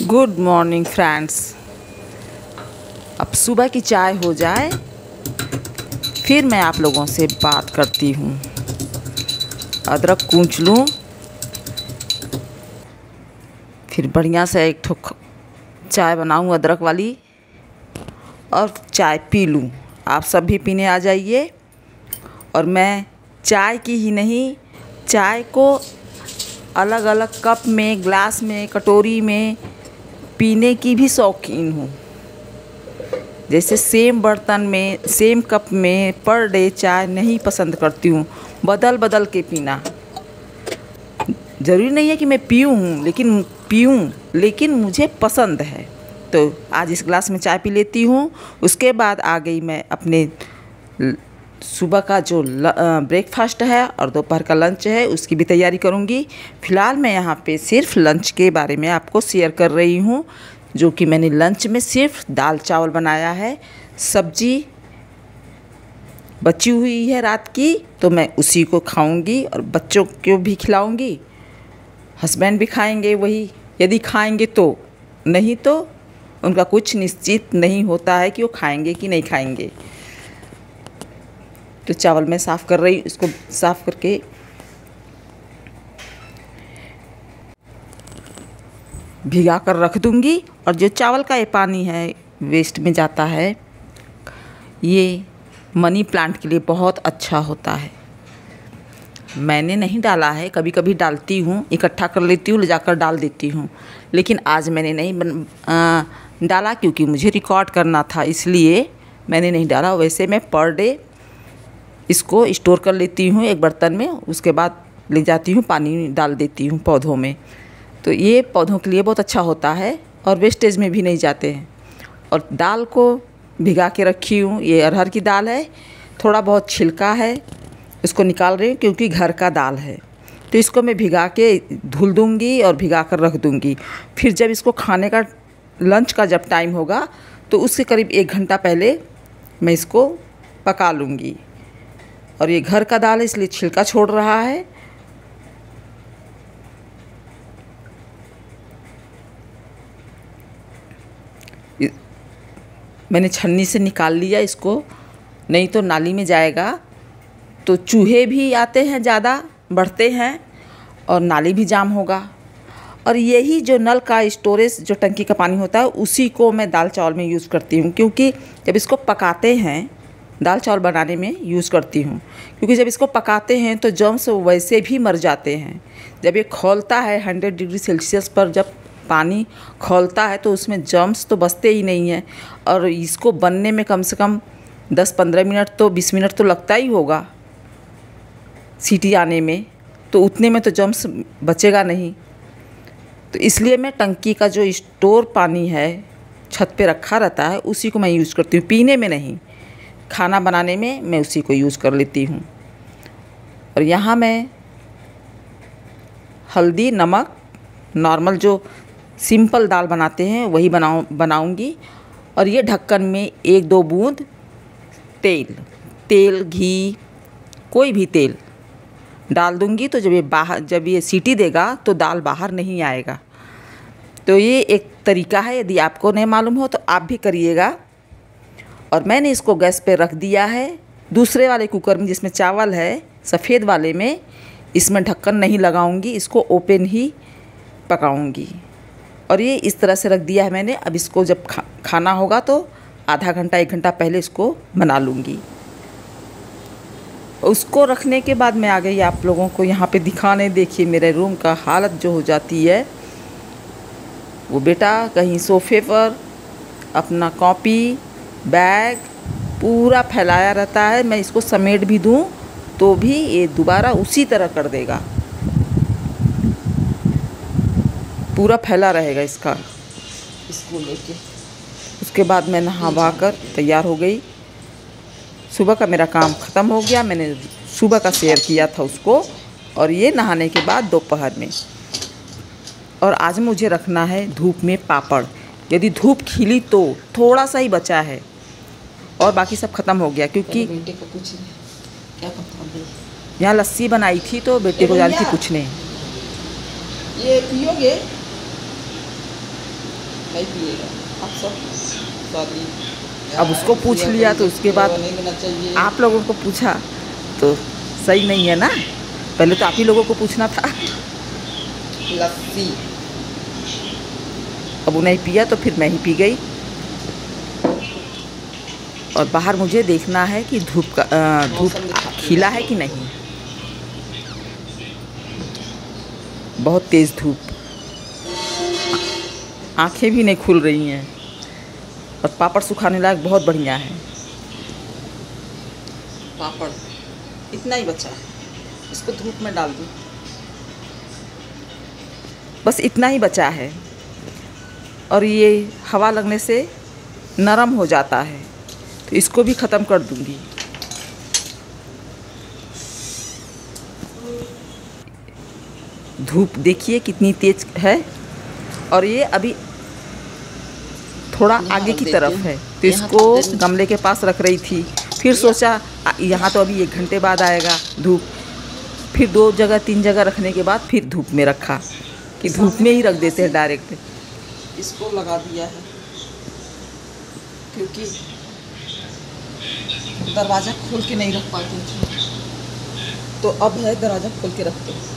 Good morning friends. अब सुबह की चाय हो जाए फिर मैं आप लोगों से बात करती हूँ। अदरक कूच लूँ, फिर बढ़िया से एक ठो चाय बनाऊँ अदरक वाली और चाय पी लूँ। आप सब भी पीने आ जाइए। और मैं चाय की ही नहीं, चाय को अलग अलग कप में, ग्लास में, कटोरी में पीने की भी शौकीन हूँ। जैसे सेम बर्तन में, सेम कप में पर डे चाय नहीं पसंद करती हूँ, बदल बदल के पीना। ज़रूरी नहीं है कि मैं पीऊँ, लेकिन मुझे पसंद है। तो आज इस ग्लास में चाय पी लेती हूँ। उसके बाद आ गई मैं अपने सुबह का जो ब्रेकफास्ट है और दोपहर का लंच है उसकी भी तैयारी करूँगी। फ़िलहाल मैं यहाँ पे सिर्फ लंच के बारे में आपको शेयर कर रही हूँ, जो कि मैंने लंच में सिर्फ दाल चावल बनाया है। सब्जी बची हुई है रात की, तो मैं उसी को खाऊंगी और बच्चों को भी खिलाऊंगी। हस्बैंड भी खाएंगे वही, यदि खाएंगे तो, नहीं तो उनका कुछ निश्चित नहीं होता है कि वो खाएंगे कि नहीं खाएंगे। तो चावल मैं साफ़ कर रही हूँ, इसको साफ़ करके भिगा कर रख दूँगी। और जो चावल का ये पानी है वेस्ट में जाता है, ये मनी प्लांट के लिए बहुत अच्छा होता है। मैंने नहीं डाला है, कभी कभी डालती हूँ, इकट्ठा कर लेती हूँ, ले जाकर डाल देती हूँ। लेकिन आज मैंने नहीं डाला क्योंकि मुझे रिकॉर्ड करना था, इसलिए मैंने नहीं डाला। वैसे मैं पर डे इसको स्टोर कर लेती हूँ एक बर्तन में, उसके बाद ले जाती हूँ, पानी डाल देती हूँ पौधों में। तो ये पौधों के लिए बहुत अच्छा होता है और वेस्टेज में भी नहीं जाते हैं। और दाल को भिगा के रखी हूँ, ये अरहर की दाल है, थोड़ा बहुत छिलका है, इसको निकाल रही हूँ क्योंकि घर का दाल है। तो इसको मैं भिगा के धुल दूँगी और भिगा कर रख दूँगी। फिर जब इसको खाने का, लंच का जब टाइम होगा तो उसके करीब 1 घंटा पहले मैं इसको पका लूँगी। और ये घर का दाल है इसलिए छिलका छोड़ रहा है। मैंने छन्नी से निकाल लिया इसको, नहीं तो नाली में जाएगा तो चूहे भी आते हैं, ज़्यादा बढ़ते हैं और नाली भी जाम होगा। और यही जो नल का स्टोरेज, जो टंकी का पानी होता है, उसी को मैं दाल चावल में यूज़ करती हूँ। क्योंकि जब इसको पकाते हैं, दाल चावल बनाने में यूज़ करती हूँ, क्योंकि जब इसको पकाते हैं तो जर्म्स वैसे भी मर जाते हैं। जब ये खौलता है 100 डिग्री सेल्सियस पर, जब पानी खौलता है तो उसमें जर्म्स तो बचते ही नहीं हैं। और इसको बनने में कम से कम 10-15 मिनट तो 20 मिनट तो लगता ही होगा सीटी आने में, तो उतने में तो जर्म्स बचेगा नहीं। तो इसलिए मैं टंकी का जो स्टोर पानी है छत पे रखा रहता है, उसी को मैं यूज़ करती हूँ, पीने में नहीं। खाना बनाने में मैं उसी को यूज़ कर लेती हूँ। और यहाँ मैं हल्दी, नमक, नॉर्मल जो सिंपल दाल बनाते हैं वही बनाऊंगी। और ये ढक्कन में 1-2 बूंद तेल, घी, कोई भी तेल डाल दूंगी। तो जब ये सीटी देगा तो दाल बाहर नहीं आएगा। तो ये एक तरीका है, यदि आपको नहीं मालूम हो तो आप भी करिएगा। और मैंने इसको गैस पे रख दिया है। दूसरे वाले कुकर में जिसमें चावल है, सफ़ेद वाले में, इसमें ढक्कन नहीं लगाऊंगी, इसको ओपन ही पकाऊंगी। और ये इस तरह से रख दिया है मैंने। अब इसको जब खाना होगा तो आधा घंटा 1 घंटा पहले इसको बना लूँगी। उसको रखने के बाद मैं आ गई आप लोगों को यहाँ पे दिखाने। देखिए मेरे रूम का हालत जो हो जाती है। वो बेटा कहीं सोफ़े पर अपना कॉपी, बैग पूरा फैलाया रहता है। मैं इसको समेट भी दूँ तो भी ये दोबारा उसी तरह कर देगा, पूरा फैला रहेगा इसको लेके। उसके बाद मैं नहा कर तैयार हो गई। सुबह का मेरा काम ख़त्म हो गया, मैंने सुबह का शेयर किया था उसको। और ये नहाने के बाद दोपहर में। और आज मुझे रखना है धूप में पापड़। यदि धूप खिली तो थोड़ा सा ही बचा है और बाकी सब ख़त्म हो गया। क्योंकि बेटे को कुछ नहीं, क्या पता यहाँ लस्सी बनाई थी तो बेटे को जानती कुछ नहीं। ये पियोगे? नहीं पिएगा आप सब सॉरी। अब उसको पूछ लिया तो उसके बाद नहीं लेना चाहिए। आप लोगों को पूछा तो सही नहीं है ना, पहले तो आप ही लोगों को पूछना था। लस्सी अब उन्हें पिया तो फिर मैं ही पी गई। और बाहर मुझे देखना है कि धूप खिला है कि नहीं। बहुत तेज़ धूप, आंखें भी नहीं खुल रही हैं। और पापड़ सुखाने लायक बहुत बढ़िया है। पापड़ इतना ही बचा है, इसको धूप में डाल दूँ। बस इतना ही बचा है और ये हवा लगने से नरम हो जाता है, तो इसको भी ख़त्म कर दूंगी। धूप देखिए कितनी तेज है और ये अभी थोड़ा आगे की तरफ है, तो इसको गमले के पास रख रही थी। फिर सोचा यहाँ तो अभी 1 घंटे बाद आएगा धूप, फिर 2 जगह 3 जगह रखने के बाद फिर धूप में रखा कि धूप में ही रख देते हैं डायरेक्ट। इसको लगा दिया है क्योंकि दरवाज़ा खोल के नहीं रख पाती थी, तो अब है दरवाज़ा खोल के रखते हैं।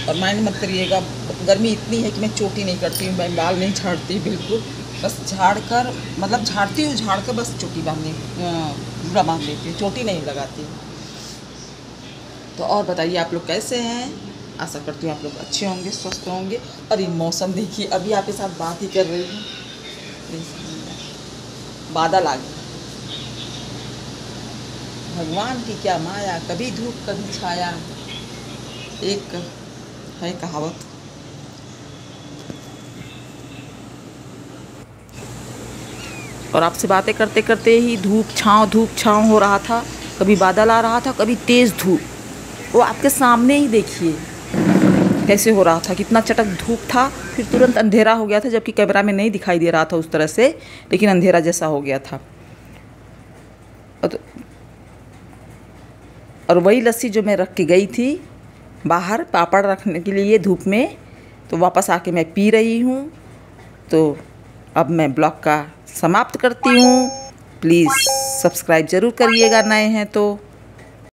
और माइंड मत करिएगा, गर्मी इतनी है कि मैं चोटी नहीं करती हूँ, मैं बाल नहीं झाड़ती बिल्कुल, बस झाड़ कर मतलब झाड़ती हूँ, झाड़ कर बस चोटी बांधने पूरा बांध लेती हूँ, चोटी नहीं लगाती। तो और बताइए आप लोग कैसे हैं? आशा करती हूँ आप लोग अच्छे होंगे, स्वस्थ होंगे। और ये मौसम देखिए, अभी आपके साथ बात ही कर रही हूँ, बादल आ गए। भगवान की क्या माया, कभी धूप कभी छाया, एक है कहावत। और आपसे बातें करते करते ही धूप छाँव हो रहा था। कभी बादल आ रहा था, कभी तेज़ धूप, वो आपके सामने ही देखिए कैसे हो रहा था, कितना चटक धूप था। फिर तुरंत अंधेरा हो गया था, जबकि कैमरा में नहीं दिखाई दे रहा था उस तरह से, लेकिन अंधेरा जैसा हो गया था। और वही लस्सी जो मैं रख के गई थी बाहर पापड़ रखने के लिए धूप में, तो वापस आके मैं पी रही हूँ। तो अब मैं ब्लॉग का समाप्त करती हूँ। प्लीज़ सब्सक्राइब ज़रूर करिएगा नए हैं तो।